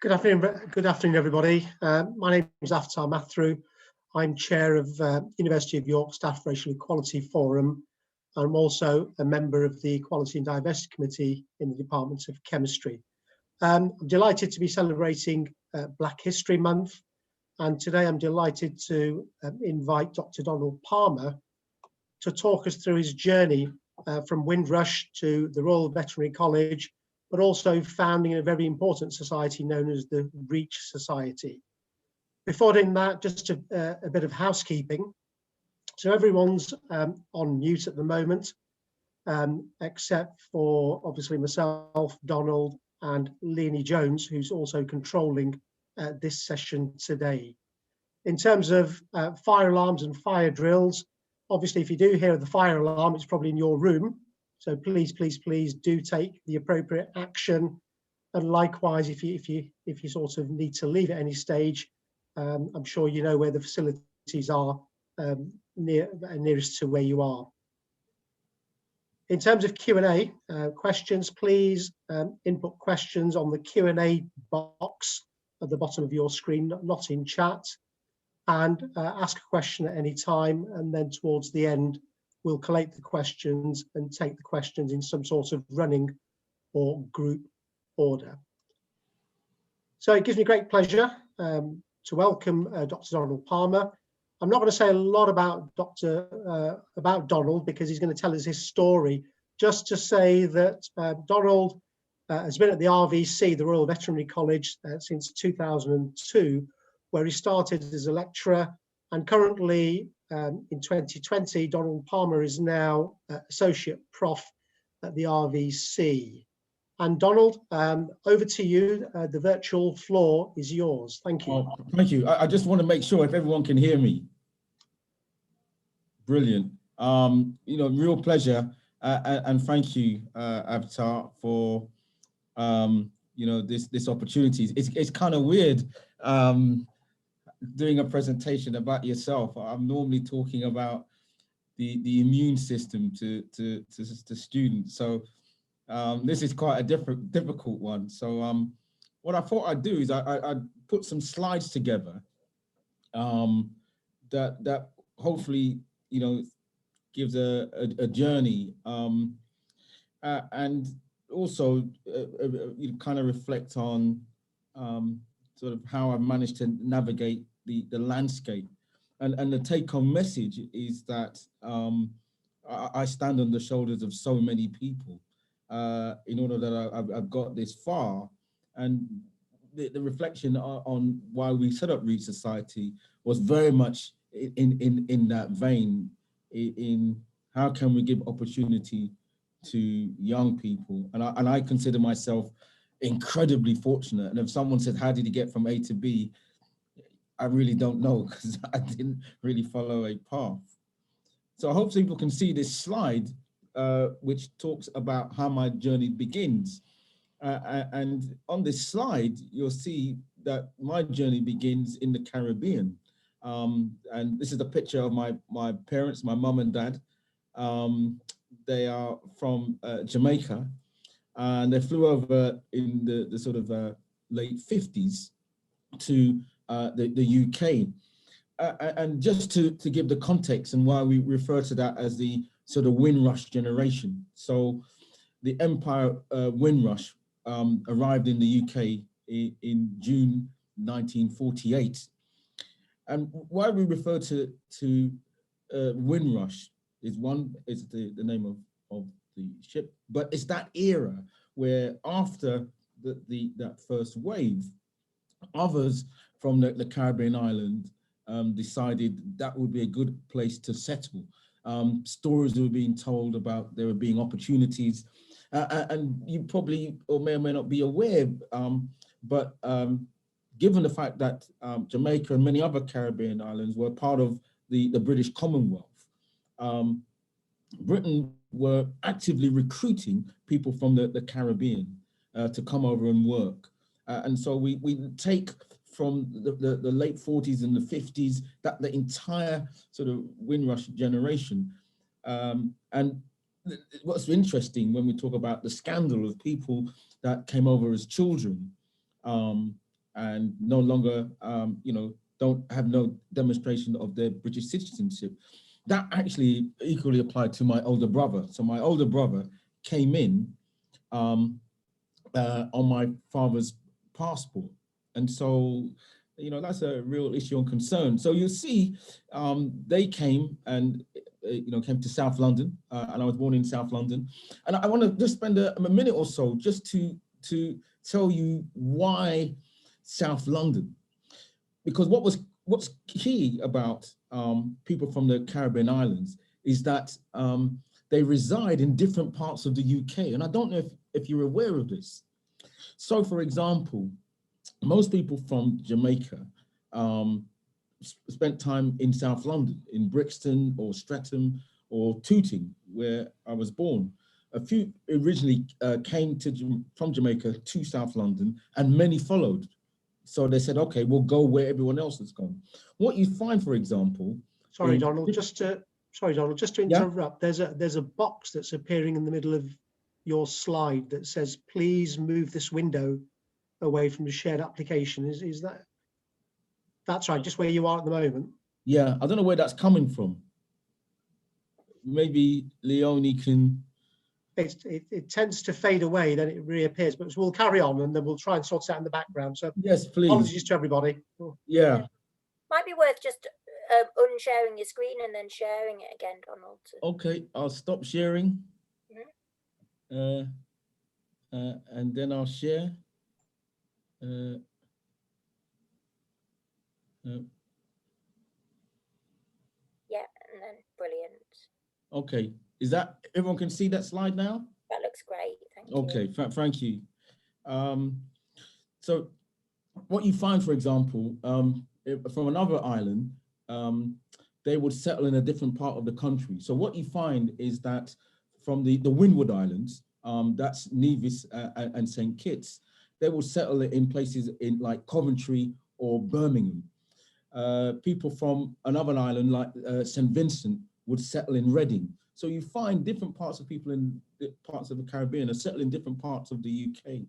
Good afternoon, everybody. My name is Avatar Mathru. I'm chair of University of York Staff Racial Equality Forum. I'm also a member of the Equality and Diversity Committee in the Department of Chemistry. I'm delighted to be celebrating Black History Month, and today I'm delighted to invite Dr. Donald Palmer to talk us through his journey from Windrush to the Royal Veterinary College, but also founding a very important society known as the REACH Society. Before doing that, just a bit of housekeeping. So everyone's on mute at the moment, except for obviously myself, Donald, and Leonie Jones, who's also controlling this session today. In terms of fire alarms and fire drills, obviously if you do hear the fire alarm, it's probably in your room. So please, please, please do take the appropriate action. And likewise, if you sort of need to leave at any stage, I'm sure you know where the facilities are nearest to where you are. In terms of Q&A, questions, please input questions on the Q&A box at the bottom of your screen, not in chat, and ask a question at any time, and then towards the end, we'll collate the questions and take the questions in some sort of running or group order. So it gives me great pleasure to welcome Dr. Donald Palmer. I'm not going to say a lot about Donald because he's going to tell us his story. Just to say that Donald has been at the RVC, the Royal Veterinary College, since 2002, where he started as a lecturer, and currently in 2020, Donald Palmer is now Associate Prof at the RVC. And Donald, over to you. The virtual floor is yours. Thank you. Oh, thank you. I just want to make sure if everyone can hear me. Brilliant. Real pleasure. And thank you, Avatar, for this opportunity. It's kind of weird doing a presentation about yourself. I'm normally talking about the immune system to students. So this is quite a difficult one. So what I thought I'd do is I'd put some slides together that hopefully gives a journey and also kind of reflect on sort of how I've managed to navigate the landscape. And the take-home message is that I stand on the shoulders of so many people in order that I've got this far. And the reflection on why we set up REACH Society was very much in that vein, in how can we give opportunity to young people. And I consider myself incredibly fortunate. And if someone said, how did you get from A to B? I really don't know, because I didn't really follow a path. So I hope people can see this slide, which talks about how my journey begins. And on this slide, you'll see that my journey begins in the Caribbean. And this is a picture of my parents, my mum and dad. They are from Jamaica, and they flew over in the sort of late 50s to the UK. And just to give the context and why we refer to that as the sort of Windrush generation. So the Empire Windrush arrived in the UK in June 1948. And why we refer to Windrush is the name of the ship, but it's that era where after that first wave, others from the Caribbean island decided that would be a good place to settle. Stories were being told about there were being opportunities, and you probably or may not be aware, but given the fact that Jamaica and many other Caribbean islands were part of the British Commonwealth, Britain were actively recruiting people from the Caribbean to come over and work. And so we take from the late 40s and the 50s, that the entire sort of Windrush generation. And what's interesting when we talk about the scandal of people that came over as children, and no longer, don't have no demonstration of their British citizenship. That actually equally applied to my older brother. So my older brother came in on my father's passport. And so, that's a real issue and concern. So you see, they came and, came to South London, and I was born in South London. And I want to just spend a minute or so just to tell you why South London. Because what's key about people from the Caribbean islands is that they reside in different parts of the UK. And I don't know if you're aware of this. So, for example, most people from Jamaica spent time in South London, in Brixton or Streatham or Tooting, where I was born. A few originally came from Jamaica to South London, and many followed. So they said, okay, we'll go where everyone else has gone. What you find, for example... Sorry, Donald, just to interrupt. Yeah? There's a box that's appearing in the middle of your slide that says, please move this window away from the shared application. Is that... That's right, just where you are at the moment. Yeah, I don't know where that's coming from. Maybe Leonie can... It tends to fade away, then it reappears, but we'll carry on and then we'll try and sort it out in the background. So yes, please. Apologies to everybody. Yeah. Might be worth just unsharing your screen and then sharing it again, Donald. Okay, I'll stop sharing. Mm-hmm. And then I'll share. Yeah, and then brilliant. Okay, is that, everyone can see that slide now? That looks great, thank you. Okay, thank you. So what you find, for example, from another island, they would settle in a different part of the country. So what you find is that from the Windward Islands, that's Nevis and St. Kitts, they will settle in places in like Coventry or Birmingham. People from another island like St. Vincent would settle in Reading. So you find different parts of people in parts of the Caribbean are settled in different parts of the UK.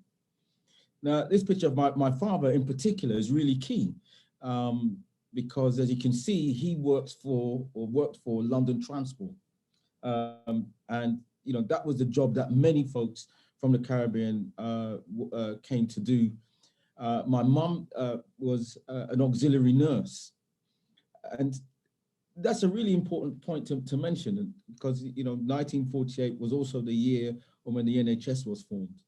Now, this picture of my father in particular is really key because, as you can see, he worked for London Transport. And, that was the job that many folks from the Caribbean came to do. My mum was an auxiliary nurse. And that's a really important point to mention because, 1948 was also the year when the NHS was formed.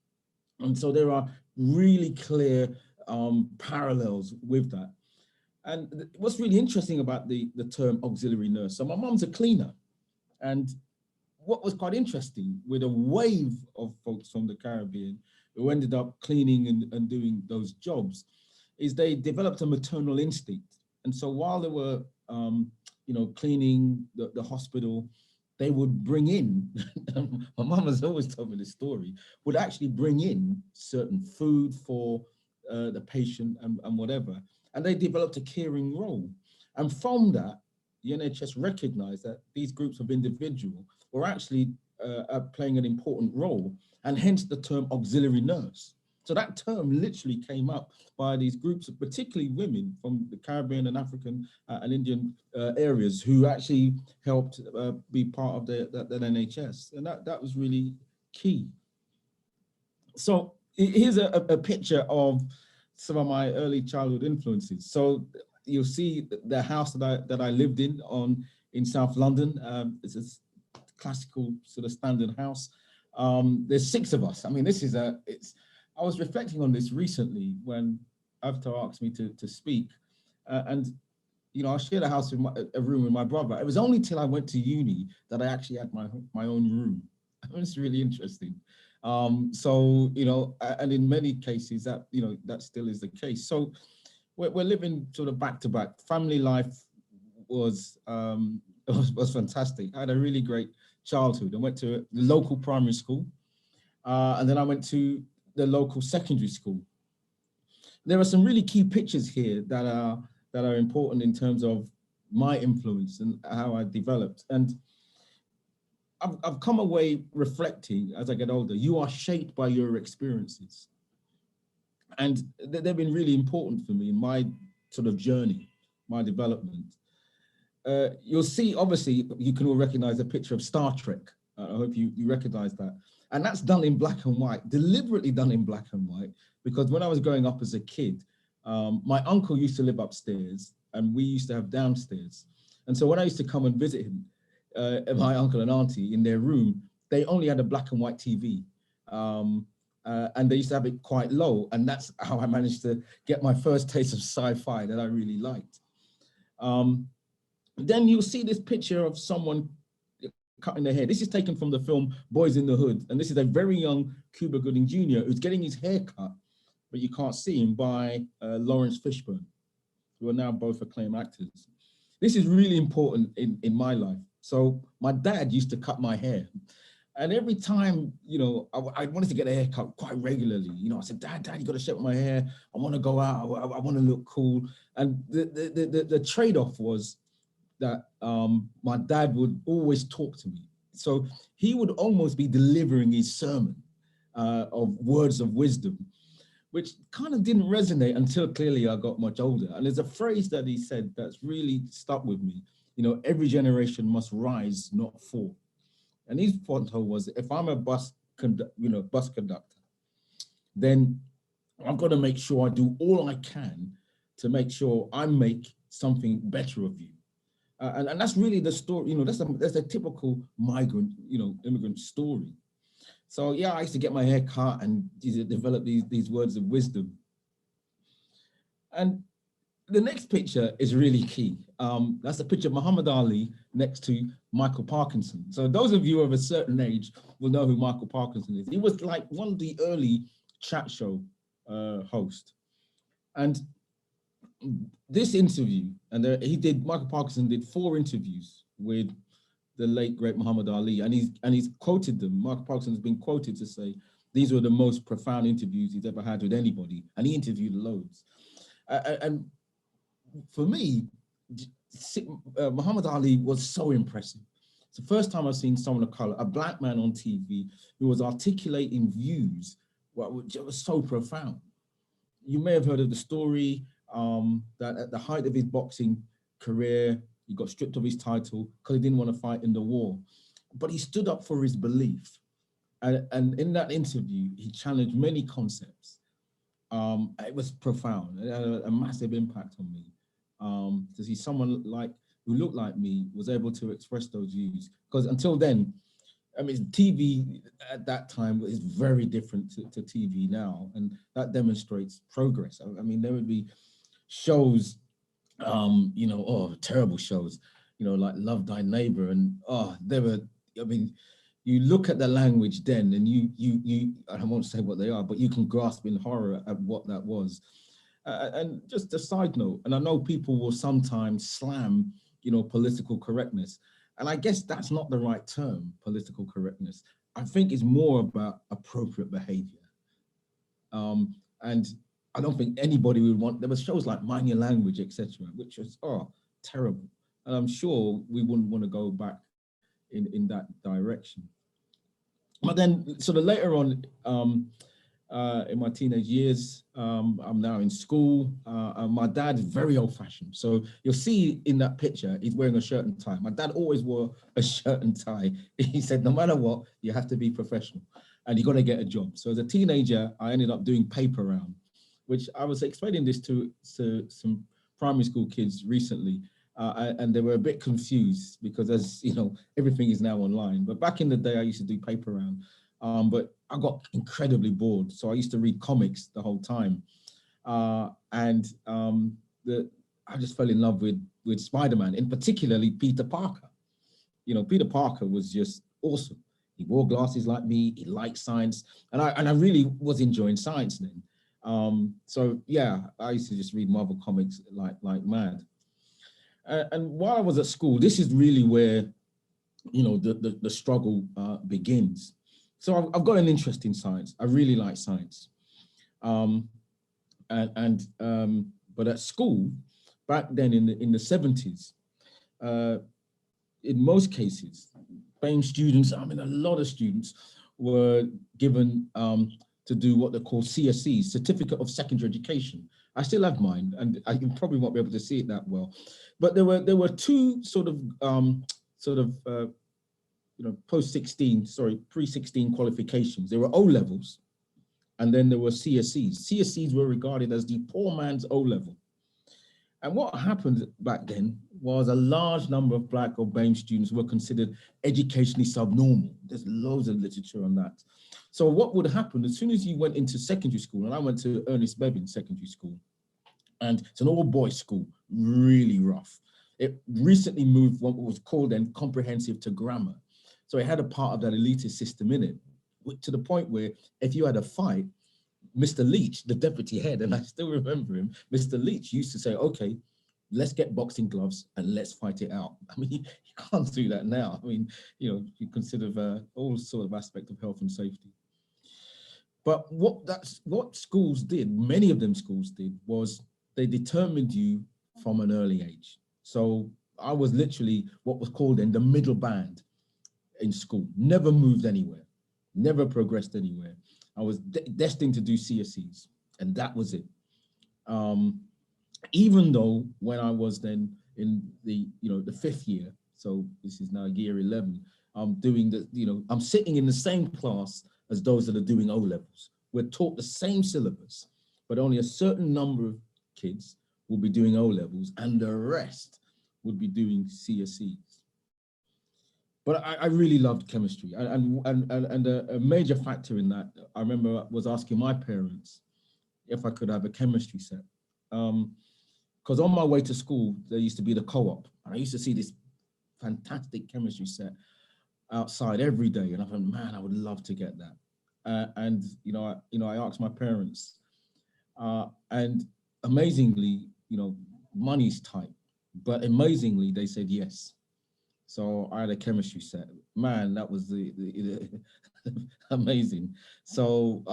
And so there are really clear parallels with that. And what's really interesting about the term auxiliary nurse, so my mum's a cleaner. And what was quite interesting with a wave of folks from the Caribbean who ended up cleaning and doing those jobs is they developed a maternal instinct. And so while they were, cleaning the hospital, they would bring in, my mum has always told me this story, would actually bring in certain food for the patient and whatever. And they developed a caring role. And from that, the NHS recognized that these groups of individuals were actually playing an important role, and hence the term auxiliary nurse. So that term literally came up by these groups, particularly women from the Caribbean and African and Indian areas who actually helped be part of that NHS. And that was really key. So here's a picture of some of my early childhood influences. So you'll see the house that I lived in South London. It's a classical sort of standard house. There's 6 of us. I mean, I was reflecting on this recently when Avatar asked me to speak, and I shared a house with a room with my brother. It was only till I went to uni that I actually had my own room. It's really interesting. So and in many cases that that still is the case. So we're living sort of back to back. Family life was fantastic. I had a really great childhood. I went to the local primary school, and then I went to the local secondary school. There are some really key pictures here that are important in terms of my influence and how I developed. And I've come away reflecting as I get older. You are shaped by your experiences. And they've been really important for me in my sort of journey, my development. You'll see, obviously, you can all recognize a picture of Star Trek. I hope you recognize that. And that's done in black and white, deliberately done in black and white, because when I was growing up as a kid, my uncle used to live upstairs and we used to have downstairs. And so when I used to come and visit him, my uncle and auntie in their room, they only had a black and white TV. And they used to have it quite low. And that's how I managed to get my first taste of sci-fi that I really liked. Then you'll see this picture of someone cutting their hair. This is taken from the film Boys in the Hood. And this is a very young Cuba Gooding Jr. who's getting his hair cut, but you can't see him, by Lawrence Fishburne, who are now both acclaimed actors. This is really important in my life. So my dad used to cut my hair. And every time, you know, I wanted to get a haircut quite regularly. You know, I said, Dad, you got to shape my hair. I want to go out. I want to look cool. And the trade-off was that my dad would always talk to me. So he would almost be delivering his sermon of words of wisdom, which kind of didn't resonate until clearly I got much older. And there's a phrase that he said that's really stuck with me. You know, every generation must rise, not fall. And his motto was, if I'm a bus conductor, then I've got to make sure I do all I can to make sure I make something better of you. And that's really the story, you know, that's a typical migrant, you know, immigrant story. So yeah, I used to get my hair cut and develop these words of wisdom. And the next picture is really key. That's a picture of Muhammad Ali next to Michael Parkinson. So those of you of a certain age will know who Michael Parkinson is. He was like one of the early chat show hosts. And this interview, and Michael Parkinson did 4 interviews with the late great Muhammad Ali, and he's quoted them. Michael Parkinson has been quoted to say these were the most profound interviews he's ever had with anybody, and he interviewed loads. And for me, Muhammad Ali was so impressive. It's the first time I've seen someone of color, a black man on TV, who was articulating views which was so profound. You may have heard of the story that at the height of his boxing career, he got stripped of his title because he didn't want to fight in the war. But he stood up for his belief. And in that interview, he challenged many concepts. It was profound. It had a massive impact on me. To see someone who looked like me was able to express those views. Because until then, I mean, TV at that time was very different to TV now, and that demonstrates progress. I mean, there would be shows, you know, oh, terrible shows, you know, like Love Thy Neighbor, and they were, I mean, you look at the language then, and you I won't say what they are, but you can grasp in horror at what that was. And just a side note, and I know people will sometimes slam, you know, political correctness. And I guess that's not the right term, political correctness. I think it's more about appropriate behavior. And I don't think anybody would want, there were shows like Mind Your Language, etc., which was, terrible. And I'm sure we wouldn't want to go back in that direction. But then sort of later on, in my teenage years, I'm now in school. My dad is very old-fashioned. So you'll see in that picture, he's wearing a shirt and tie. My dad always wore a shirt and tie. He said, no matter what, you have to be professional and you got to get a job. So as a teenager, I ended up doing paper round, which I was explaining this to some primary school kids recently. And they were a bit confused because, as you know, everything is now online. But back in the day, I used to do paper round. But I got incredibly bored. So I used to read comics the whole time. I just fell in love with Spider-Man, and particularly Peter Parker. You know, Peter Parker was just awesome. He wore glasses like me, he liked science, and I really was enjoying science then. So yeah, I used to just read Marvel comics like mad. And while I was at school, this is really where, you know, the struggle begins. So I've got an interest in science. I really like science. But at school, back then in the 70s, in most cases, BAME students, I mean, a lot of students were given to to do what they call CSEs, Certificate of Secondary Education. I still have mine, and I probably won't be able to see it that well. But there were two pre-16 qualifications. There were O levels, and then there were CSEs. CSEs were regarded as the poor man's O level. And what happened back then was a large number of Black or BAME students were considered educationally subnormal. There's loads of literature on that. So what would happen as soon as you went into secondary school, and I went to Ernest Bevin Secondary School, and it's an all-boys school, really rough. It recently moved what was called then comprehensive to grammar. So it had a part of that elitist system in it, to the point where if you had a fight, Mr. Leach, the deputy head, and I still remember him, Mr. Leach used to say, okay, let's get boxing gloves and let's fight it out. I mean, you can't do that now. I mean, you know, you consider all sort of aspect of health and safety. But what schools did, many of them schools did, was they determined you from an early age. So I was literally what was called in the middle band in school, never moved anywhere, never progressed anywhere. I was destined to do CSEs, and that was it. Even though when I was then in the fifth year, so this is now year 11, I'm doing I'm sitting in the same class as those that are doing O levels. We're taught the same syllabus, but only a certain number of kids will be doing O levels, and the rest would be doing CSEs. But I really loved chemistry, and a major factor in that, I remember, was asking my parents if I could have a chemistry set. Because on my way to school, there used to be the co-op, and I used to see this fantastic chemistry set outside every day, and I thought, man, I would love to get that. I asked my parents, and amazingly, money's tight, but amazingly, they said yes. So I had a chemistry set. Man, that was the amazing. So,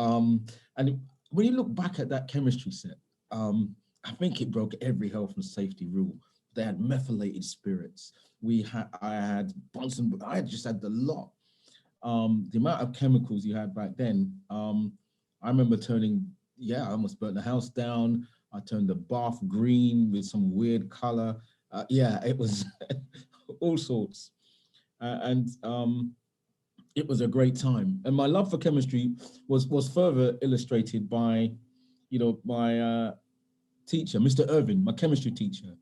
and when you look back at that chemistry set, I think it broke every health and safety rule. They had methylated spirits. I just had the lot. The amount of chemicals you had back then, I remember I almost burnt the house down. I turned the bath green with some weird color. It was all sorts. It was a great time. And my love for chemistry was further illustrated by, my teacher, Mr. Irvin, my chemistry teacher.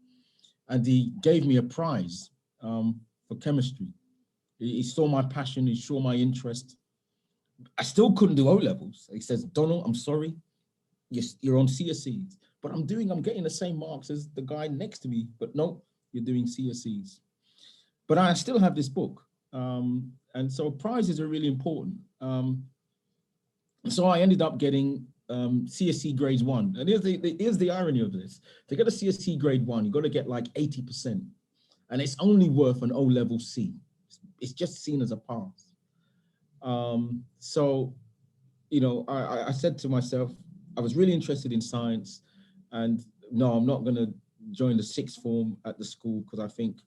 And he gave me a prize for chemistry. He saw my passion, he saw my interest. I still couldn't do O levels. He says, Donald, I'm sorry, you're on CSEs, but I'm getting the same marks as the guy next to me, but no, you're doing CSEs. But I still have this book. And so prizes are really important. So I ended up getting CSE grade 1. And here's the irony of this. To get a CSE grade 1, you've got to get like 80%. And it's only worth an O-level C. It's just seen as a pass. So, I said to myself, I was really interested in science, and no, I'm not going to join the sixth form at the school, because I think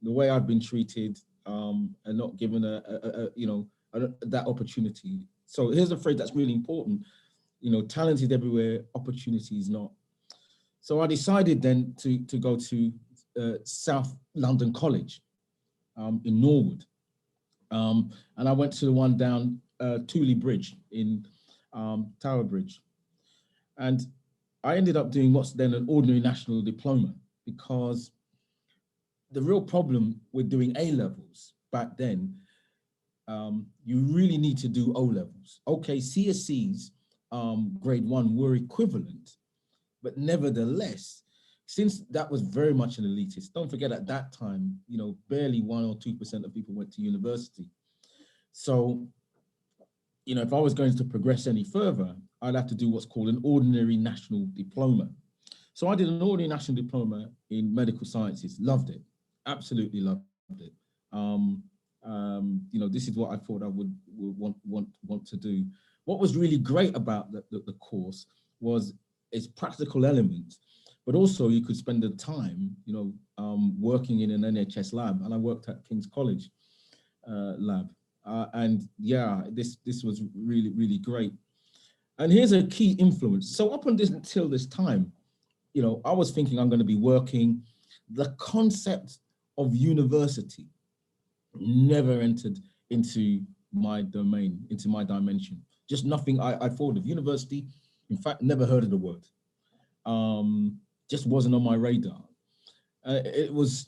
the way I've been treated and not given that opportunity. So here's a phrase that's really important. Talent is everywhere, opportunity is not. So I decided then to go to South London College in Norwood. And I went to the one down Tooley Bridge in Tower Bridge. And I ended up doing what's then an ordinary national diploma, because the real problem with doing A levels back then, you really need to do O levels. Okay, CSEs grade 1 were equivalent, but nevertheless, since that was very much an elitist, don't forget at that time, barely 1 or 2% of people went to university. So, if I was going to progress any further, I'd have to do what's called an ordinary national diploma. So I did an ordinary national diploma in medical sciences, loved it, absolutely loved it. This is what I thought I would want to do. What was really great about the course was its practical element, but also you could spend the time, working in an NHS lab, and I worked at King's College lab. This was really, really great. And here's a key influence. So up until this time, you know, I was thinking I'm going to be working. The concept of university never entered into my domain, into my dimension. Just nothing. I thought of university. In fact, never heard of the word. Just wasn't on my radar. It was,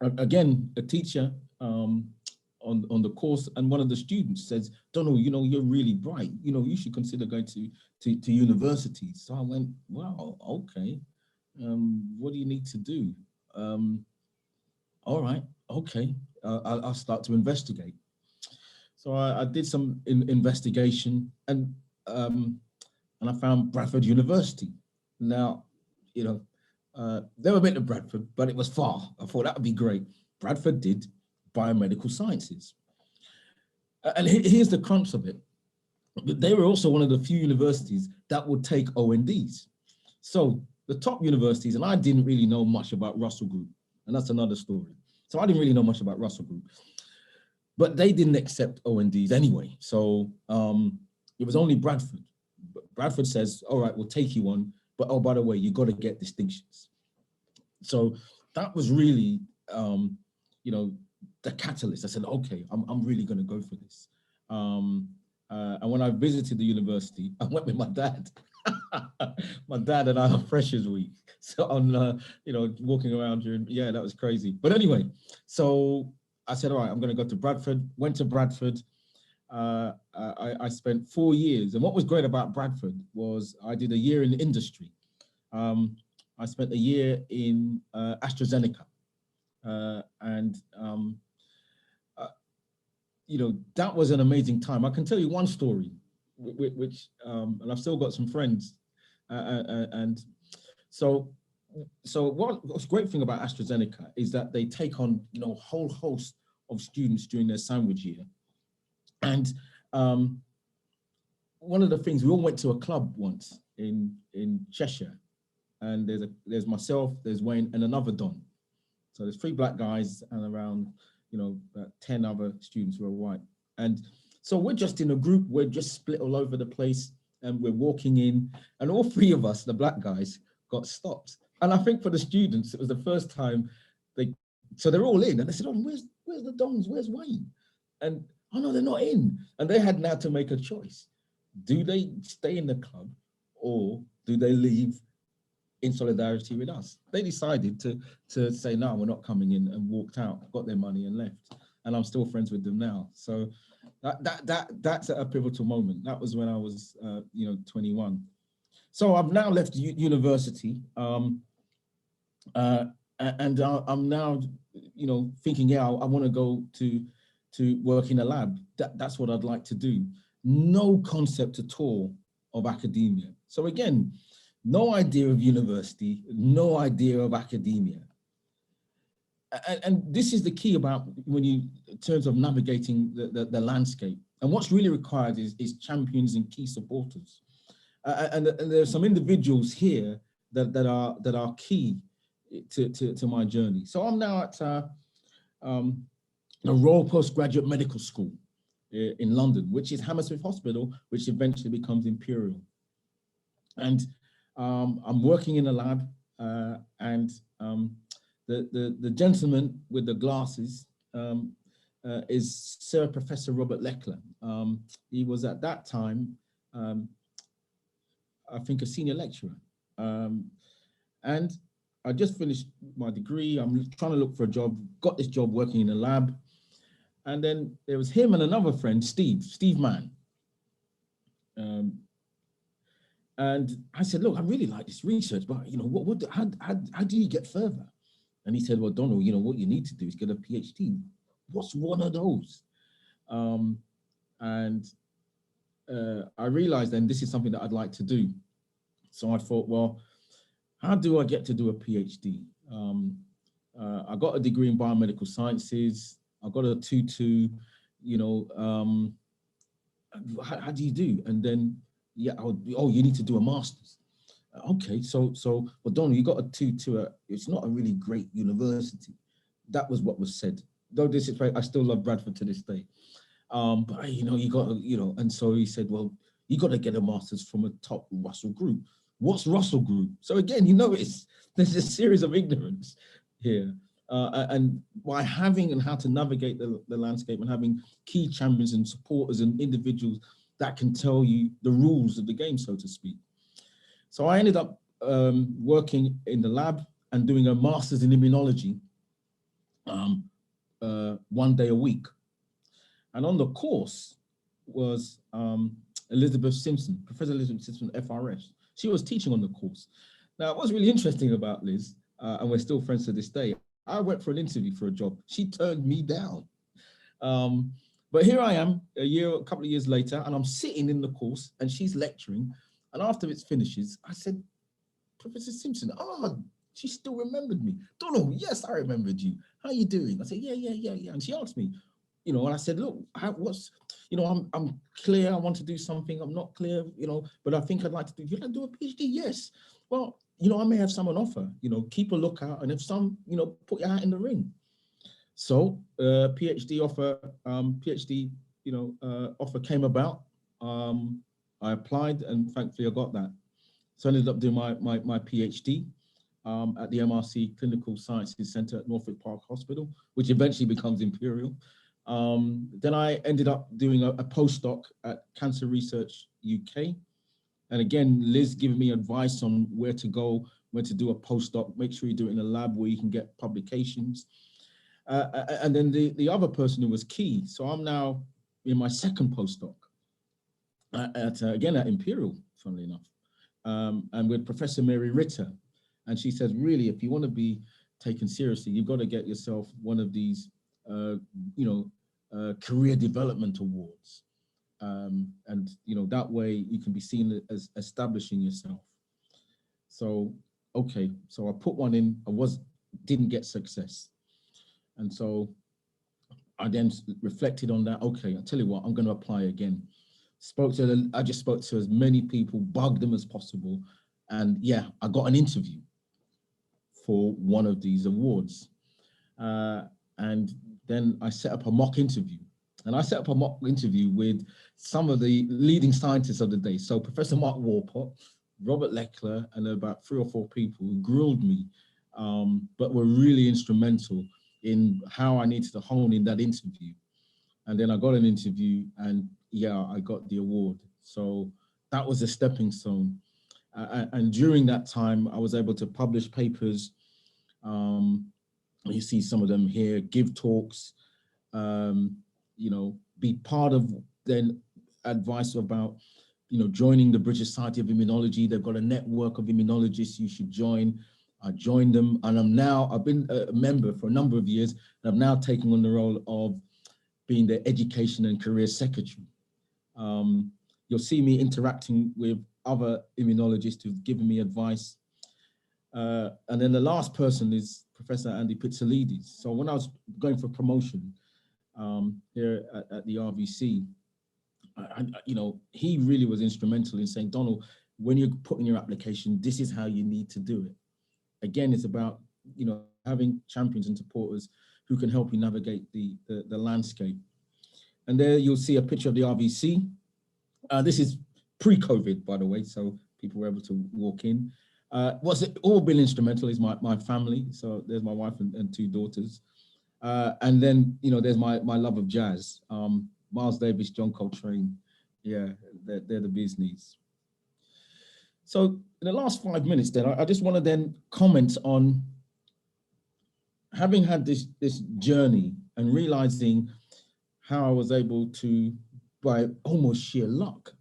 again, a teacher on the course, and one of the students says, Donald, you know, you're really bright. You know, you should consider going to university. So I went, wow, okay. What do you need to do? All right, okay. I'll start to investigate. So I did some investigation, and I found Bradford University. Now, you know, never been to Bradford, but it was far. I thought that would be great. Bradford did biomedical sciences. And here's the crunch of it. They were also one of the few universities that would take ONDs. So the top universities, and I didn't really know much about Russell Group, and that's another story. So I didn't really know much about Russell Group, but they didn't accept ONDs anyway. So it was only Bradford. Bradford says, all right, we'll take you on, but oh, by the way, you got to get distinctions. So that was really, you know, the catalyst. I said, okay, I'm really going to go for this. And when I visited the university, I went with my dad. My dad and I on Freshers Week. So on, you know, walking around during, yeah, that was crazy. But anyway, so I said, all right, I'm going to go to Bradford. Went to Bradford. I spent 4 years. And what was great about Bradford was I did a year in industry. I spent a year in AstraZeneca. You know, that was an amazing time. I can tell you one story, which and I've still got some friends. And so what's great thing about AstraZeneca is that they take on, you know, a whole host of students during their sandwich year. And one of the things, we all went to a club once in Cheshire, and there's myself, there's Wayne, and another Don. So there's 3 black guys and around, you know, 10 other students who are white. And so we're just in a group, we're just split all over the place, and we're walking in, and all 3 of us, the black guys, got stopped. And I think for the students, it was the first time so they're all in, and they said, oh, where's the Dons, where's Wayne? And, oh no, they're not in. And they had now to make a choice. Do they stay in the club, or do they leave in solidarity with us? They decided to say, no, we're not coming in, and walked out, got their money and left. And I'm still friends with them now. So that's a pivotal moment. That was when I was, you know, 21. So I've now left university, and I'm now, you know, thinking, yeah, I want to go to work in a lab. That's what I'd like to do. No concept at all of academia. So again, no idea of university, no idea of academia. And this is the key about when you, in terms of navigating the landscape. And what's really required is champions and key supporters. And there are some individuals here that are key to my journey. So I'm now at the Royal Postgraduate Medical School in London, which is Hammersmith Hospital, which eventually becomes Imperial. And I'm working in a lab, and the gentleman with the glasses is Sir Professor Robert Leckler. He was at that time, I think, a senior lecturer. And I just finished my degree. I'm trying to look for a job, got this job working in a lab. And then there was him and another friend, Steve Mann. And I said, look, I really like this research, but you know, how do you get further? And he said, well, Donald, you know, what you need to do is get a PhD. What's one of those? I realized then this is something that I'd like to do. So I thought, well, how do I get to do a PhD? I got a degree in biomedical sciences. I got a 2-2, you know, how do you do? And then, yeah, you need to do a master's. Okay, so well, Donald, you got a 2-2. It's not a really great university. That was what was said. Though this is right, I still love Bradford to this day. But you know, you got, you know, and so he said, well, you got to get a master's from a top Russell group. What's Russell group? So again, you notice there's a series of ignorance here. And by having and how to navigate the landscape and having key champions and supporters and individuals that can tell you the rules of the game, so to speak. So I ended up working in the lab and doing a master's in immunology 1 day a week. And on the course was Elizabeth Simpson, Professor Elizabeth Simpson, FRS. She was teaching on the course. Now, what's really interesting about Liz, and we're still friends to this day, I went for an interview for a job. She turned me down. But here I am, a couple of years later, and I'm sitting in the course and she's lecturing. And after it finishes, I said, Professor Simpson, she still remembered me. Donald, yes, I remembered you. How are you doing? I said, yeah. And she asked me, and I said, look, I'm clear. I want to do something. I'm not clear, but I think I'd like to do. You want to do a PhD? Yes. Well, I may have some on offer. Keep a lookout, and if some, put your hat in the ring. So PhD offer, offer came about. I applied, and thankfully I got that. So I ended up doing my PhD at the MRC Clinical Sciences Centre at Norfolk Park Hospital, which eventually becomes Imperial. Then I ended up doing a postdoc at Cancer Research UK. And again, Liz giving me advice on where to go, where to do a postdoc, make sure you do it in a lab where you can get publications. And then the other person who was key. So I'm now in my second postdoc again at Imperial, funnily enough, and with Professor Mary Ritter. And she says, really, if you want to be taken seriously, you've got to get yourself one of these, career development awards. And, that way you can be seen as establishing yourself. So, okay, so I put one in, didn't get success. And so I then reflected on that. Okay, I'll tell you what, I'm going to apply again. I just spoke to as many people, bugged them as possible. And yeah, I got an interview for one of these awards. And then I set up a mock interview. And I set up a mock interview with some of the leading scientists of the day. So Professor Mark Walpott, Robert Leckler, and about 3 or 4 people who grilled me, but were really instrumental in how I needed to hone in that interview. And then I got an interview, and yeah, I got the award. So that was a stepping stone. And during that time, I was able to publish papers. You see some of them here, give talks, be part of then advice about, joining the British Society of Immunology. They've got a network of immunologists you should join. I joined them, and I've been a member for a number of years, and I'm now taking on the role of being the education and career secretary. You'll see me interacting with other immunologists who've given me advice. And then the last person is Professor Andy Pizzolidis. So when I was going for promotion here at the RVC, he really was instrumental in saying, Donald, when you're putting your application, this is how you need to do it. Again, it's about, having champions and supporters who can help you navigate the landscape. And there you'll see a picture of the RVC. This is pre-COVID, by the way, so people were able to walk in. What's all been instrumental is my family. So there's my wife and 2 daughters. And then, there's my love of jazz. Miles Davis, John Coltrane, yeah, they're the bee's knees. So in the last 5 minutes then, I just want to then comment on having had this journey and realizing how I was able to, by almost sheer luck,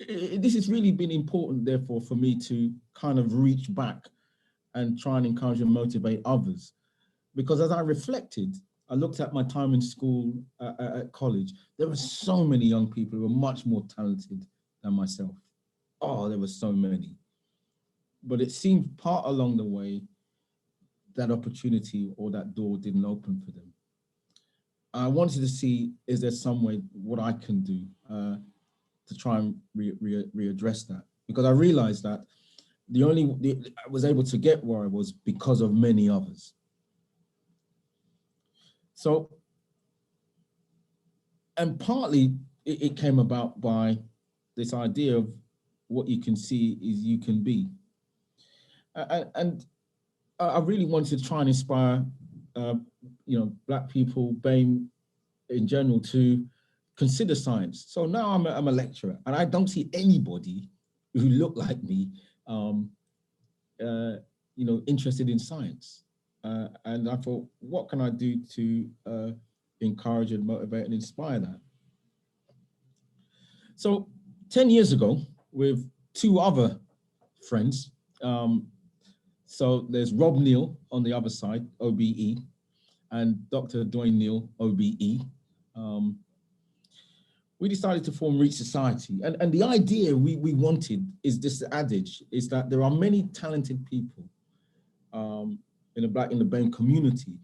this has really been important, therefore, for me to kind of reach back and try and encourage and motivate others. Because as I reflected, I looked at my time in school, at college, there were so many young people who were much more talented than myself. Oh, there were so many. But it seemed part along the way that opportunity or that door didn't open for them. I wanted to see, is there some way what I can do to try and readdress that? Because I realized that I was able to get where I was because of many others. So, and partly it came about by this idea of what you can see is you can be. And I really wanted to try and inspire, Black people, BAME in general, to consider science. So now I'm a lecturer, and I don't see anybody who look like me, interested in science. And I thought, what can I do to encourage and motivate and inspire that? So 10 years ago, with two other friends, so there's Rob Neal on the other side, OBE, and Dr. Dwayne Neal, OBE. We decided to form Reach Society. And the idea we wanted is this adage, is that there are many talented people in the BAME community,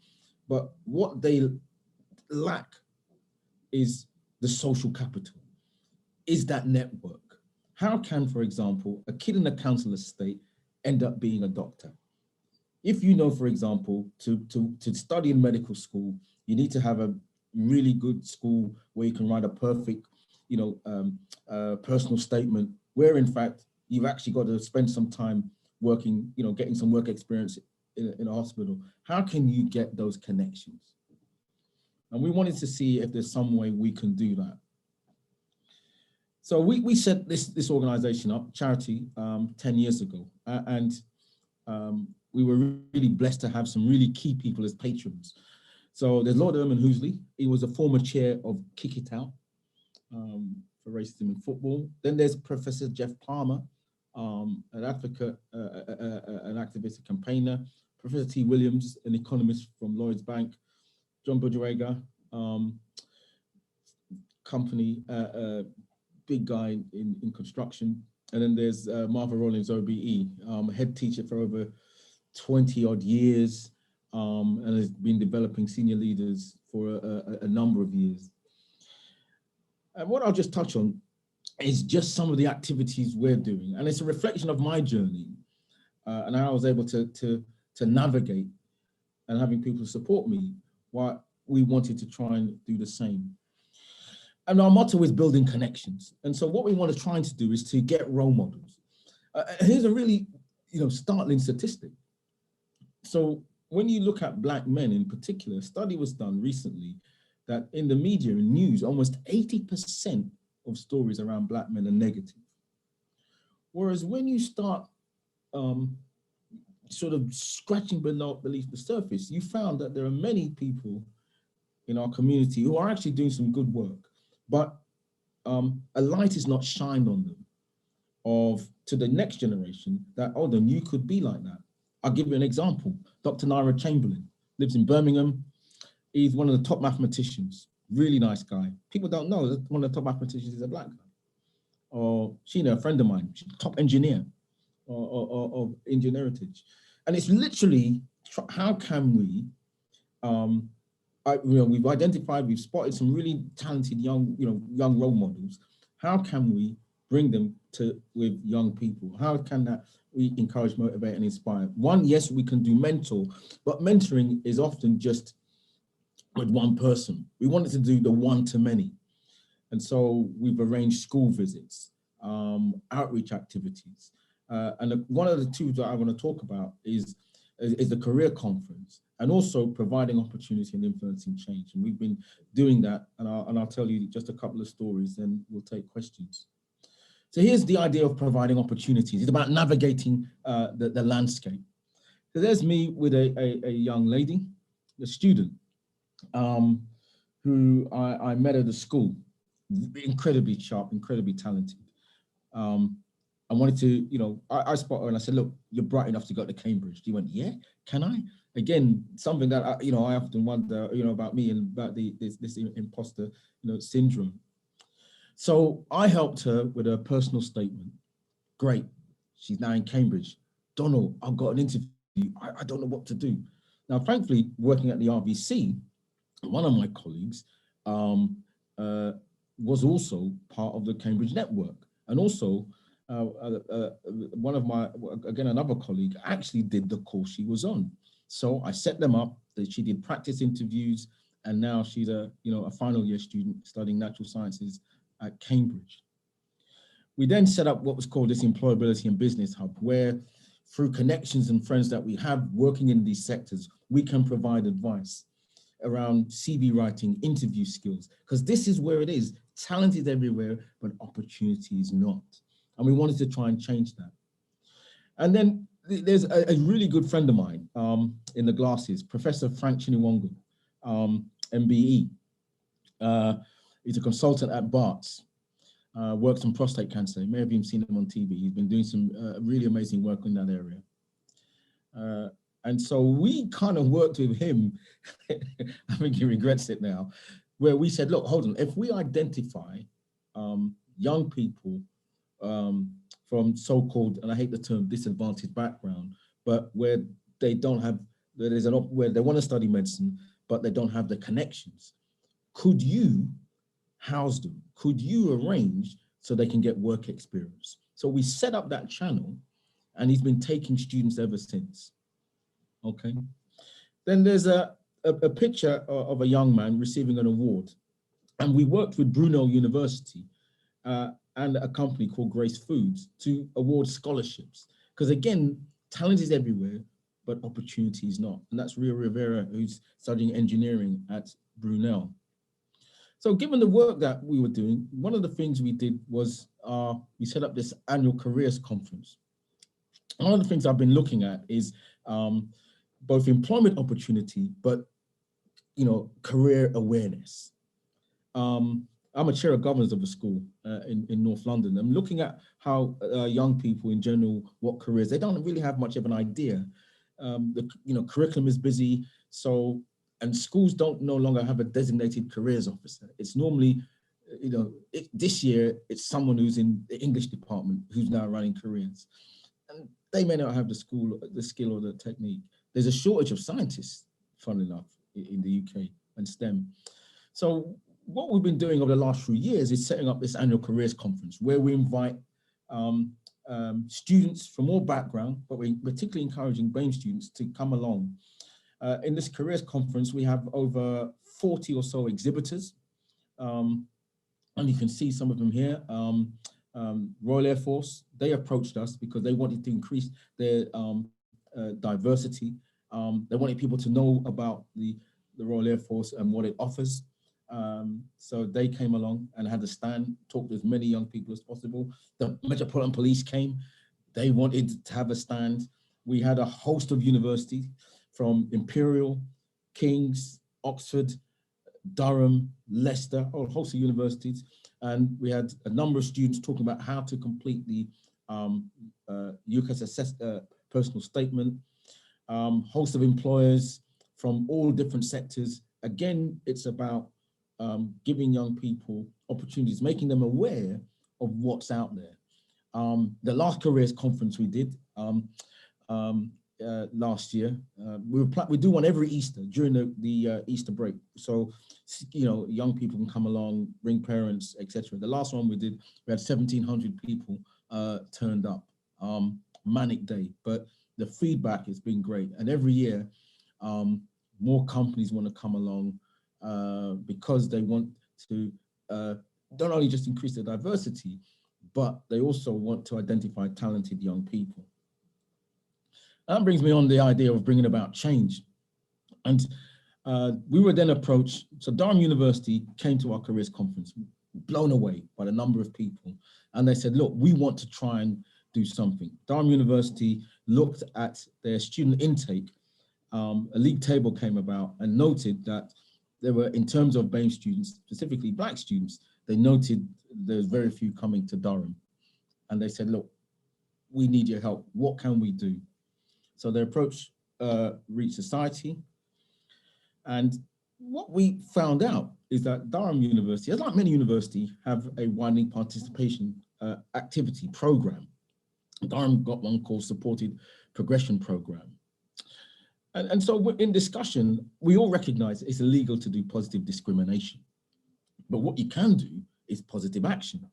but what they lack is the social capital, is that network. How can, for example, a kid in a council estate end up being a doctor? If you know, for example, to study in medical school, you need to have a really good school where you can write a perfect, personal statement, where in fact, you've actually got to spend some time working, getting some work experience in a hospital. How can you get those connections? And we wanted to see if there's some way we can do that. So we set this organization up, charity, 10 years ago. And we were really blessed to have some really key people as patrons. So there's Lord Erman Housley. He was a former chair of Kick It Out for racism in football. Then there's Professor Jeff Palmer, an advocate, an activist, a campaigner. Professor T. Williams, an economist from Lloyds Bank. John Budgerega, company, big guy in construction. And then there's Martha Rollins, OBE, head teacher for over 20 odd years, and has been developing senior leaders for a number of years. And what I'll just touch on is just some of the activities we're doing. And it's a reflection of my journey and how I was able to navigate and having people support me while we wanted to try and do the same. And our motto is building connections. And so what we want to try to do is to get role models. Here's a really, startling statistic. So when you look at Black men in particular, a study was done recently that in the media and news, almost 80% of stories around Black men are negative. Whereas when you start sort of scratching beneath the surface, you found that there are many people in our community who are actually doing some good work, but a light is not shined on them to the next generation that, oh, then you could be like that. I'll give you an example. Dr. Naira Chamberlain lives in Birmingham. He's one of the top mathematicians, really nice guy. People don't know that one of the top mathematicians is a Black guy. Or Sheena, a friend of mine, she's a top engineer of Indian heritage. And it's literally, how can we, we've identified, we've spotted some really talented young role models. How can we bring them with young people? How can we encourage, motivate, and inspire? One, yes, we can do mentor, but mentoring is often just with one person. We wanted to do the one-to-many. And so we've arranged school visits, outreach activities. And one of the two that I want to talk about is the career conference, and also providing opportunity and influencing change. And we've been doing that, and I'll tell you just a couple of stories, then we'll take questions. So here's the idea of providing opportunities. It's about navigating the landscape. So there's me with a young lady, a student, who I met at a school, incredibly sharp, incredibly talented. I wanted to, I spot her and I said, look, you're bright enough to go to Cambridge. She went, yeah, can I? Again, something that, I often wonder, about me and about this imposter, syndrome. So I helped her with a personal statement. Great, she's now in Cambridge. Donald, I've got an interview. I don't know what to do. Now, thankfully, working at the RVC, one of my colleagues was also part of the Cambridge network. And also, one of my, again, another colleague actually did the course she was on. So I set them up, that she did practice interviews, and now she's a final year student studying natural sciences at Cambridge. We then set up what was called this Employability and Business Hub, where through connections and friends that we have working in these sectors, we can provide advice around CV writing, interview skills, because this is where it is. Talent is everywhere, but opportunity is not. And we wanted to try and change that. And then there's a really good friend of mine in the glasses, Professor Frank Chiniwongo, MBE. He's a consultant at Barts, works on prostate cancer. You may have even seen him on TV. He's been doing some really amazing work in that area. And so we kind of worked with him, I think he regrets it now, where we said, look, hold on, if we identify young people from so-called, and I hate the term disadvantaged background, but where they don't have, where they want to study medicine, but they don't have the connections, could you house them? Could you arrange so they can get work experience? So we set up that channel, and he's been taking students ever since. Okay. Then there's a picture of a young man receiving an award, and we worked with Brunel University and a company called Grace Foods to award scholarships. Because again, talent is everywhere, but opportunity is not. And that's Ria Rivera, who's studying engineering at Brunel. So given the work that we were doing, one of the things we did was we set up this annual careers conference. One of the things I've been looking at is both employment opportunity, but career awareness. I'm a chair of governors of a school in North London. I'm looking at how young people in general, what careers, they don't really have much of an idea. The curriculum is busy, so, and schools don't no longer have a designated careers officer. It's normally, this year, it's someone who's in the English department who's now running careers. And they may not have the skill or the technique. There's a shortage of scientists, funnily enough, in the UK and STEM. So what we've been doing over the last few years is setting up this annual careers conference where we invite students from all backgrounds, but we're particularly encouraging BAME students to come along. In this careers conference, we have over 40 or so exhibitors, and you can see some of them here. Royal Air Force, they approached us because they wanted to increase their diversity. They wanted people to know about the Royal Air Force and what it offers. So they came along and had a stand, talked to as many young people as possible. The Metropolitan Police came, they wanted to have a stand. We had a host of universities from Imperial, King's, Oxford, Durham, Leicester, a whole host of universities. And we had a number of students talking about how to complete the UCAS personal statement, host of employers from all different sectors. Again, it's about giving young people opportunities, making them aware of what's out there. The last careers conference we did last year, we do one every Easter during the Easter break. So, young people can come along, bring parents, etc. The last one we did, we had 1,700 people turned up. Manic day, but the feedback has been great. And every year, more companies want to come along because they want to not only just increase their diversity, but they also want to identify talented young people. That brings me on the idea of bringing about change. And we were then approached, so Durham University came to our careers conference, blown away by the number of people. And they said, look, we want to try and do something. Durham University looked at their student intake. A league table came about and noted that there were, in terms of BAME students, specifically Black students, they noted there's very few coming to Durham. And they said, look, we need your help. What can we do? So they approached Reach Society. And what we found out is that Durham University, as like many universities, have a widening participation activity program. Durham got one called Supported Progression Program. And so in discussion, we all recognize it's illegal to do positive discrimination. But what you can do is positive action.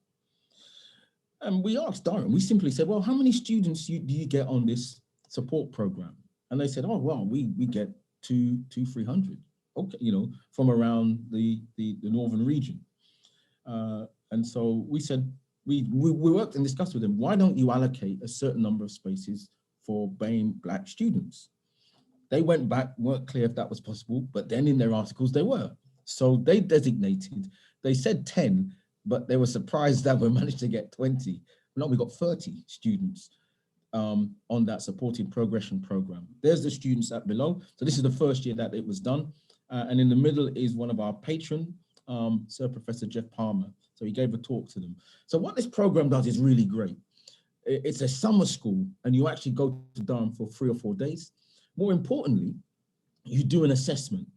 And we asked Durham, we simply said, well, how many students do you get on this support program? And they said, oh, well, we get 300, okay, from around the northern region. And so we said, we worked and discussed with them, why don't you allocate a certain number of spaces for BAME Black students? They went back, weren't clear if that was possible, but then in their articles they were. So they designated, they said 10, but they were surprised that we managed to get 20. No, we got 30 students on that supported progression program. There's the students that belong. So this is the first year that it was done. And in the middle is one of our patron, Sir Professor Jeff Palmer. So he gave a talk to them. So what this program does is really great. It's a summer school and you actually go to Durham for 3 or 4 days. More importantly, you do an assessment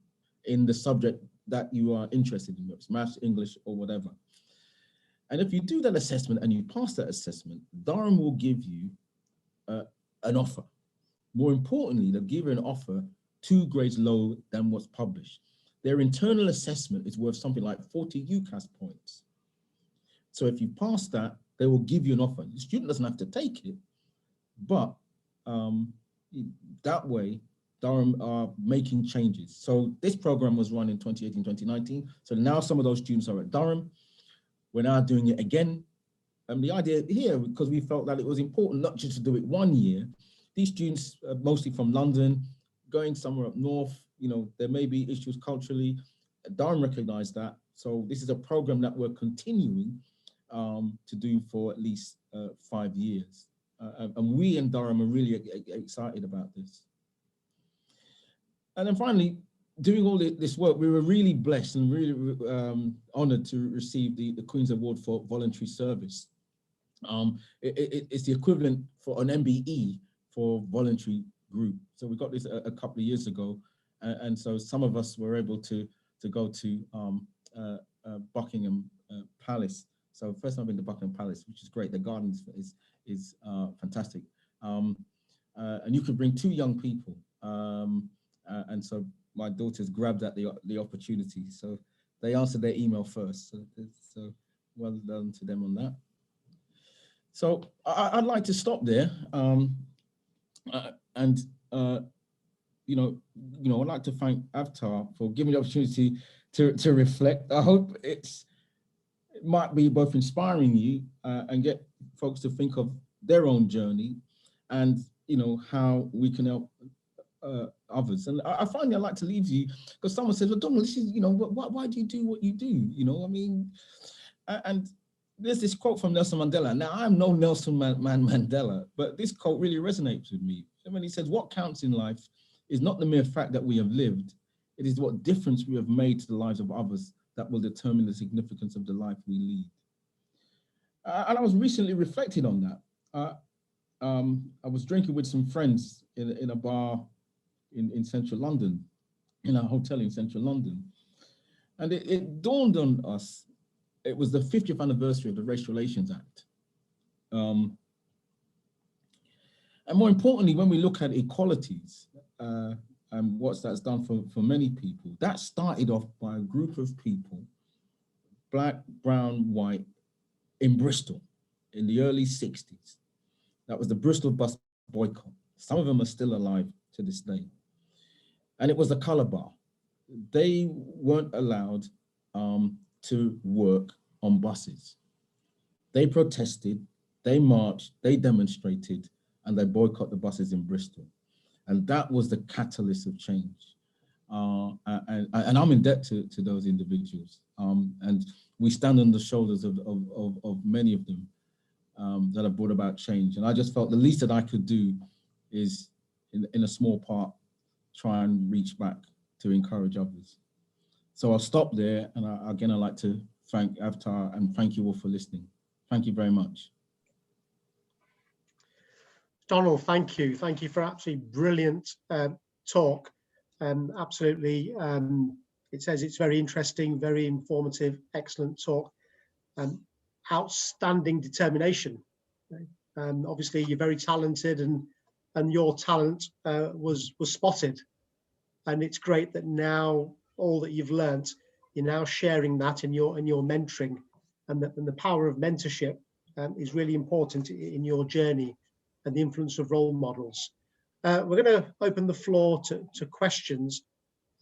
in the subject that you are interested in, whether it's maths, English, or whatever. And if you do that assessment and you pass that assessment, Durham will give you an offer. More importantly, they'll give you an offer 2 grades lower than what's published. Their internal assessment is worth something like 40 UCAS points. So if you pass that, they will give you an offer. The student doesn't have to take it, but that way, Durham are making changes. So this program was run in 2018, 2019. So now some of those students are at Durham. We're now doing it again. And the idea here, because we felt that it was important not just to do it 1 year, these students are mostly from London, going somewhere up north, you know, there may be issues culturally. Durham recognized that. So this is a program that we're continuing to do for at least 5 years. And we in Durham are really excited about this. And then finally, doing all this work, we were really blessed and really honored to receive the Queen's Award for Voluntary Service. It's the equivalent for an MBE for voluntary group. So we got this a couple of years ago. And so some of us were able to go to Buckingham Palace. So first time I've been to Buckingham Palace, which is great. The gardens is fantastic. And you could bring 2 young people. And so my daughters grabbed at the opportunity. So they answered their email first. So well done to them on that. So I'd like to stop there. You know, I'd like to thank Avatar for giving me the opportunity to reflect. I hope it might be both inspiring you and get folks to think of their own journey and, you know, how we can help others. And I finally I'd like to leave you because someone says, well, Donald, this is, you know, why do you do what you do? You know, I mean, and there's this quote from Nelson Mandela. Now, I'm no Nelson Mandela, but this quote really resonates with me. And when he says, what counts in life is not the mere fact that we have lived, it is what difference we have made to the lives of others that will determine the significance of the life we lead. And I was recently reflecting on that. I was drinking with some friends in a bar in central London, in a hotel in central London. And it dawned on us, it was the 50th anniversary of the Race Relations Act. And more importantly, when we look at equalities and what that's done for many people, that started off by a group of people, black, brown, white, in Bristol in the early 60s. That was the Bristol bus boycott. Some of them are still alive to this day. And it was the color bar. They weren't allowed to work on buses. They protested, they marched, they demonstrated, and they boycotted the buses in Bristol. And that was the catalyst of change. And I'm in debt to those individuals. And we stand on the shoulders of many of them that have brought about change. And I just felt the least that I could do is, in a small part, try and reach back to encourage others. So I'll stop there. And again, I'd like to thank Avatar and thank you all for listening. Thank you very much. Donald, thank you. Thank you for absolutely brilliant talk. Absolutely, it says it's very interesting, very informative, excellent talk. Outstanding determination. Obviously, you're very talented, and your talent was spotted. And it's great that now all that you've learnt, you're now sharing that in your mentoring, and the power of mentorship is really important in your journey, and the influence of role models. We're going to open the floor to questions.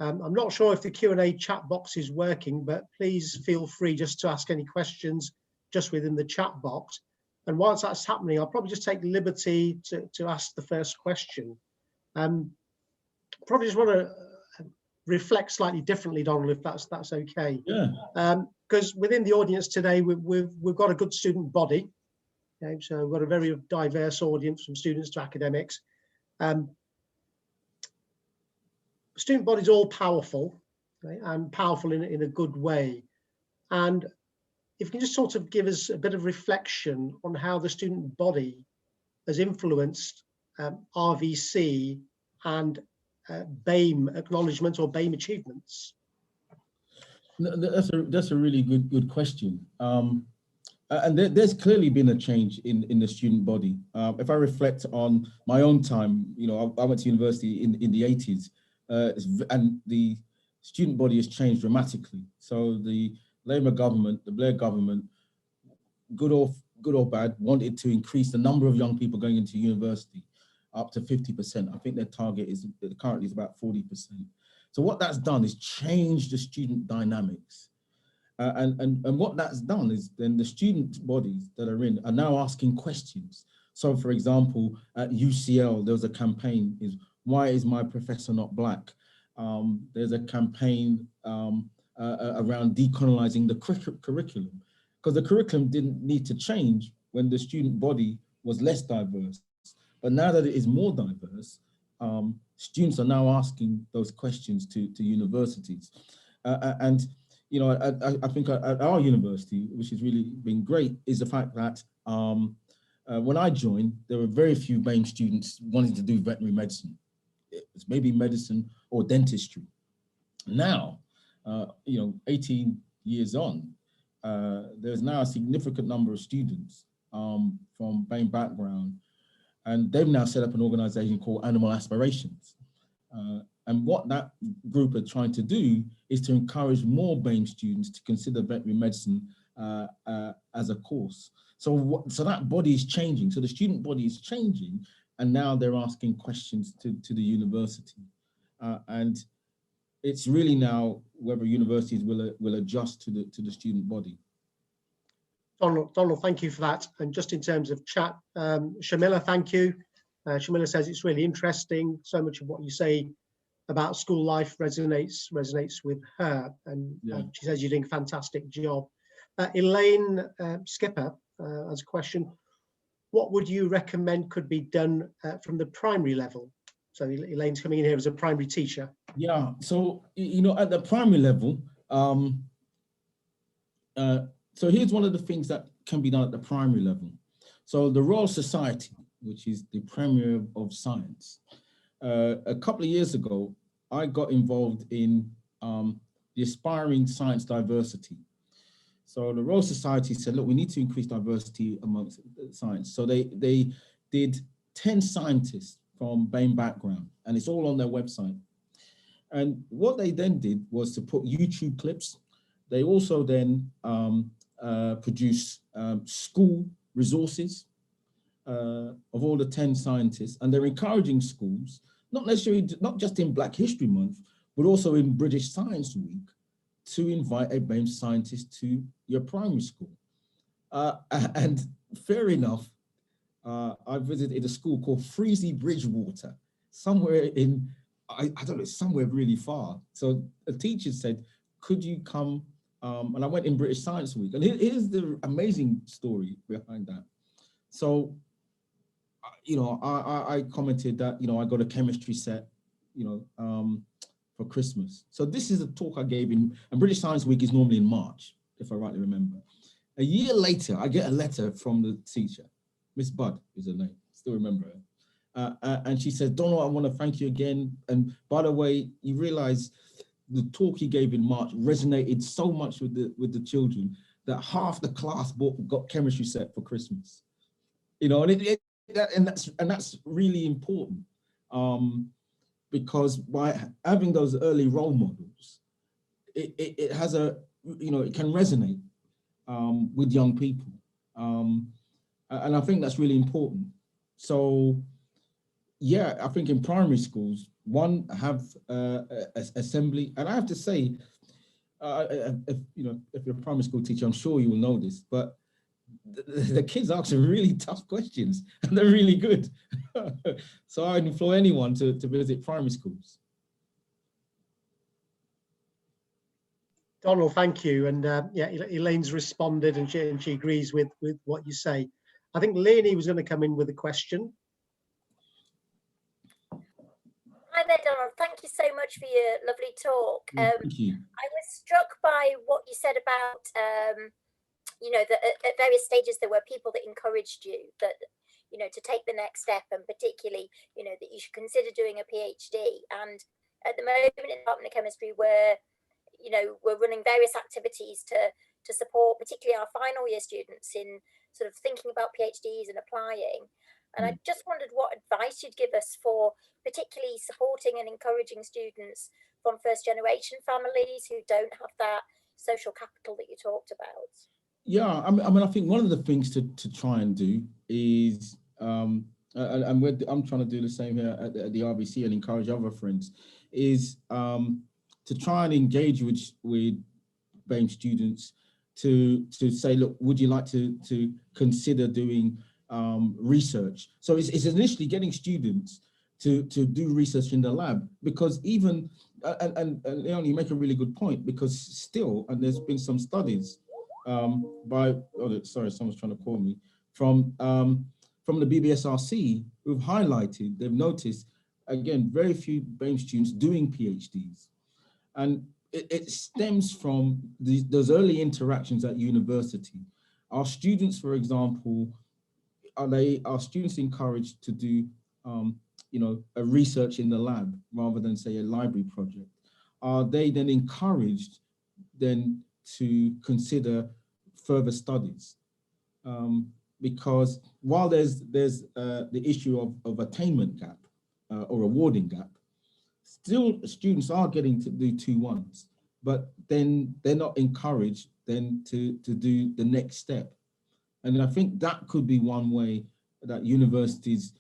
I'm not sure if the Q&A chat box is working, but please feel free just to ask any questions just within the chat box. And whilst that's happening, I'll probably just take liberty to ask the first question. Probably just want to reflect slightly differently, Donald, if that's okay. Yeah. Because within the audience today, we've got a good student body. Okay, so we've got a very diverse audience from students to academics. Student body's all powerful, okay, and powerful in a good way. And if you can just sort of give us a bit of reflection on how the student body has influenced RVC and BAME acknowledgements or BAME achievements. No, that's a really good question. And there's clearly been a change in the student body. If I reflect on my own time, you know, I went to university in the 80s, and the student body has changed dramatically. So the Labour government, the Blair government, good or bad, wanted to increase the number of young people going into university up to 50%. I think their target is currently about 40%. So what that's done is change the student dynamics. And what that's done is then the student bodies that are in are now asking questions. So for example, at UCL, there was a campaign, is why is my professor not black? There's a campaign around decolonizing the curriculum, because the curriculum didn't need to change when the student body was less diverse. But now that it is more diverse, students are now asking those questions to universities. And you know, I think at our university, which has really been great, is the fact that when I joined, there were very few BAME students wanting to do veterinary medicine. It's maybe medicine or dentistry. Now, you know, 18 years on, there's now a significant number of students from BAME background, and they've now set up an organization called Animal Aspirations. And what that group are trying to do is to encourage more BAME students to consider veterinary medicine as a course. So that body is changing. So the student body is changing, and now they're asking questions to the university. And it's really now whether universities will adjust to the student body. Donald, thank you for that. And just in terms of chat, Shamila, thank you. Shamila says it's really interesting. So much of what you say about school life resonates with her, and Yeah. She says you're doing a fantastic job. Elaine Skipper has a question. What would you recommend could be done from the primary level? So Elaine's coming in here as a primary teacher. Yeah, so you know, at the primary level, so here's one of the things that can be done at the primary level. So the Royal Society, which is the premier of science, a couple of years ago, I got involved in the aspiring science diversity. So the Royal Society said, look, we need to increase diversity amongst science. So they did 10 scientists from BAME background, and it's all on their website. And what they then did was to put YouTube clips. They also then produce school resources of all the 10 scientists, and they're encouraging schools, not just in Black History Month, but also in British Science Week, to invite a BAME scientist to your primary school. And fair enough, I visited a school called Freezy Bridgewater, somewhere in, I don't know, somewhere really far. So a teacher said, could you come? And I went in British Science Week. And here's the amazing story behind that. So, you know, I commented that, you know, I got a chemistry set, you know, for Christmas. So this is a talk I gave and British Science Week is normally in March, if I rightly remember. A year later, I get a letter from the teacher. Miss Budd is her name, still remember her. And she says, Donald, I want to thank you again. And by the way, you realize the talk you gave in March resonated so much with the children that half the class got chemistry set for Christmas. You know, and that's really important, because by having those early role models, it has a, you know, it can resonate with young people. And I think that's really important. So, yeah, I think in primary schools, one, have assembly, and I have to say, if you're a primary school teacher, I'm sure you will know this, but the kids ask some really tough questions, and they're really good. So I implore anyone to visit primary schools. Donald, thank you. And yeah, Elaine's responded, and she agrees with what you say. I think Leonie was going to come in with a question. Hi there, Donald. Thank you so much for your lovely talk. Thank you. I was struck by what you said about, you know, that at various stages there were people that encouraged you that, you know, to take the next step, and particularly, you know, that you should consider doing a PhD. And at the moment in the Department of Chemistry, you know, we're running various activities to support particularly our final year students in sort of thinking about PhDs and applying. And I just wondered what advice you'd give us for particularly supporting and encouraging students from first generation families who don't have that social capital that you talked about. Yeah, I mean, I think one of the things to try and do is, and I'm trying to do the same here at the RVC and encourage other friends, is to try and engage with BAME students to say, look, would you like to consider doing research? So it's initially getting students to do research in the lab, because even, and Leon, you make a really good point, because still, and there's been some studies sorry, someone's trying to call me, from the BBSRC, who've highlighted, they've noticed, again, very few BAME students doing PhDs. And it stems from those early interactions at university. Our students, for example, are students encouraged to do, you know, a research in the lab rather than, say, a library project? Are they then encouraged then to consider further studies? Because while there's the issue of attainment gap or awarding gap, still students are getting to do 2-1s, but then they're not encouraged then to do the next step. And I think that could be one way that universities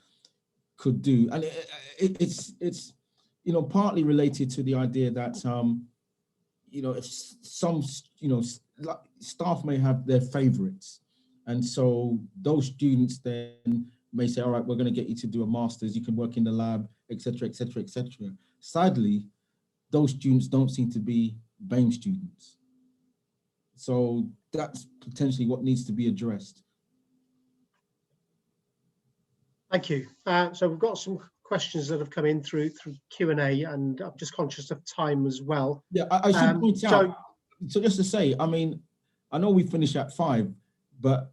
could do. And it's you know, partly related to the idea that you know, if some, you know, staff may have their favorites, and so those students then may say, all right, we're going to get you to do a master's, you can work in the lab, etc., etc., etc. Sadly, those students don't seem to be BAME students. So that's potentially what needs to be addressed. Thank you. So we've got some questions that have come in through Q&A, and I'm just conscious of time as well. Yeah, I should point out, so just to say, I mean, I know we finish at 5, but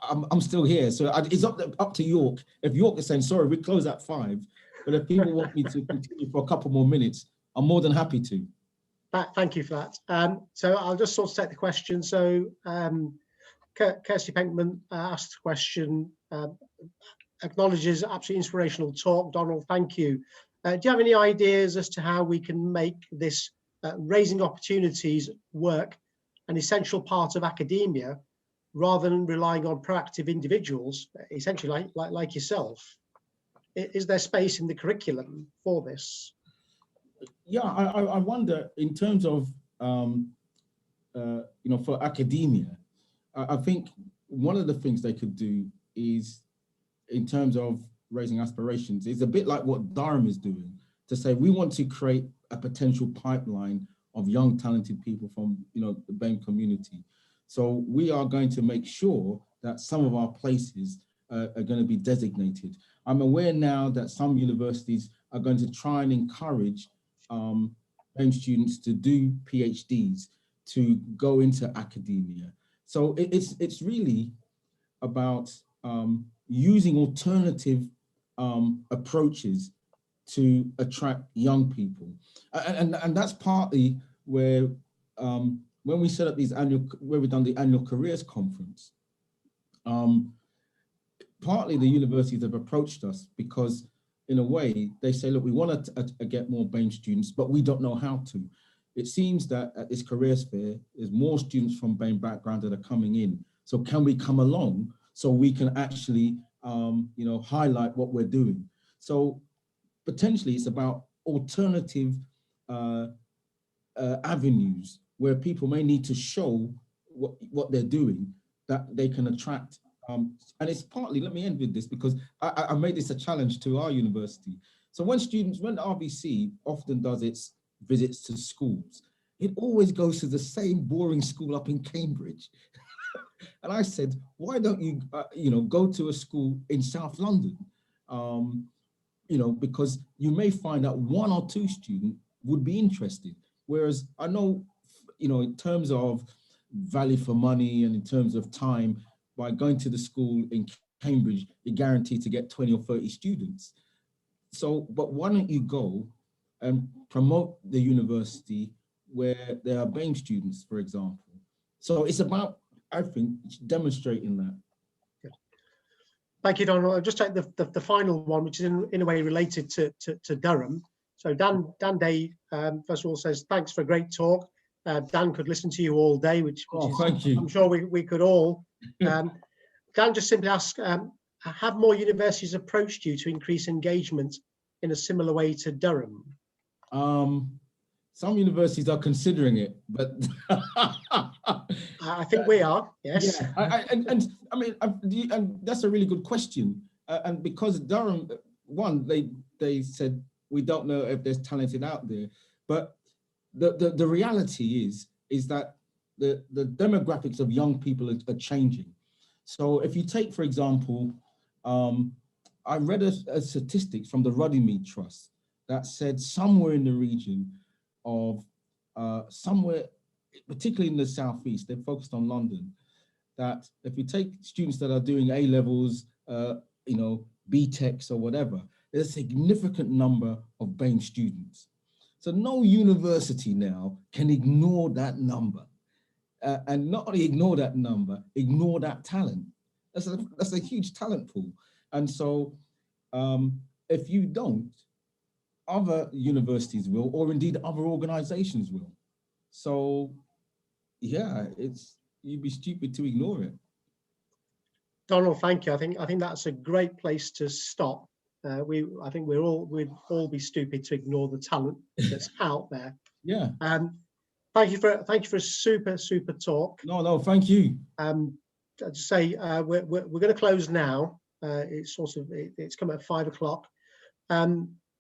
I'm still here. So it's up to York. If York is saying, sorry, we close at 5, but if people want me to continue for a couple more minutes, I'm more than happy to. Thank you for that. So I'll just sort of take the question. So Kirsty Penkman asked a question, acknowledges absolutely inspirational talk. Donald, thank you. Do you have any ideas as to how we can make this raising opportunities work an essential part of academia, rather than relying on proactive individuals, essentially like yourself? Is there space in the curriculum for this? Yeah, I wonder, in terms of, you know, for academia, I think one of the things they could do is, in terms of raising aspirations, is a bit like what Durham is doing, to say we want to create a potential pipeline of young talented people from, you know, the BAME community. So we are going to make sure that some of our places are going to be designated. I'm aware now that some universities are going to try and encourage BAME students to do PhDs, to go into academia. So it's really about using alternative approaches to attract young people. And that's partly where, when we set up these where we've done the annual careers conference, partly the universities have approached us because, in a way, they say, look, we want to get more BAME students, but we don't know how to. It seems that at this careers fair, there's more students from BAME background that are coming in. So can we come along so we can actually, you know, highlight what we're doing? So potentially it's about alternative avenues where people may need to show what they're doing, that they can attract. And it's partly, let me end with this, because I made this a challenge to our university. So when the RVC often does its visits to schools, it always goes to the same boring school up in Cambridge. And I said, why don't you, go to a school in South London? Because you may find that 1 or 2 students would be interested. Whereas I know, in terms of value for money and in terms of time, by going to the school in Cambridge, you're guaranteed to get 20 or 30 students. So, but why don't you go and promote the university where there are BAME students, for example? So it's about, I think, demonstrating that. Thank you, Donald. I'll just take the final one, which is in a way related to Durham. So Dan Day, first of all, says, thanks for a great talk. Dan could listen to you all day, which is, thank you. I'm sure we could all. Dan just simply asks, have more universities approached you to increase engagement in a similar way to Durham? Some universities are considering it, but I think we are, yes. Yeah, and that's a really good question. And because Durham, one, they said, we don't know if there's talented out there, but the reality is that the demographics of young people are changing. So if you take, for example, I read a statistics from the Runnymede Trust that said somewhere in the region of somewhere, particularly in the southeast, they're focused on London, that if you take students that are doing A-levels, BTECs or whatever, there's a significant number of BAME students. So no university now can ignore that number. And not only ignore that number, ignore that talent. That's a huge talent pool. And so if you don't, other universities will, or indeed other organizations will. So yeah, you'd be stupid to ignore it. Donald, thank you. I think that's a great place to stop. I think we'd all be stupid to ignore the talent that's out there. Yeah. Thank you for a super talk. No, thank you. I'd say we're going to close now. It's come at 5 o'clock.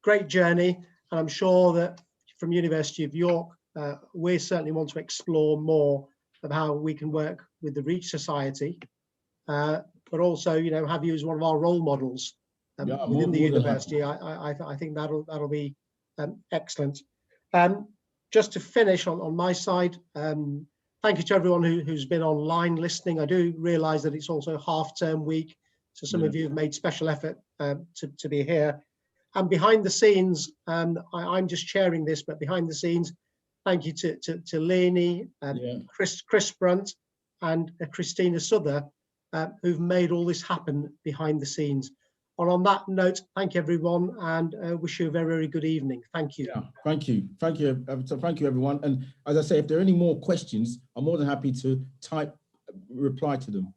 Great journey, and I'm sure that from University of York, we certainly want to explore more of how we can work with the Reach Society, but also, have you as one of our role models within the university. I think that'll be excellent. Just to finish on my side, thank you to everyone who's been online listening. I do realise that it's also half-term week, so some of you have made special effort to be here. And behind the scenes, I'm just sharing this, but behind the scenes, thank you to Lenny, Chris Brunt, and Christina Souther, who've made all this happen behind the scenes. And on that note, thank you everyone, and wish you a very, very good evening. Thank you. Yeah, thank you, everyone. And as I say, if there are any more questions, I'm more than happy to reply to them.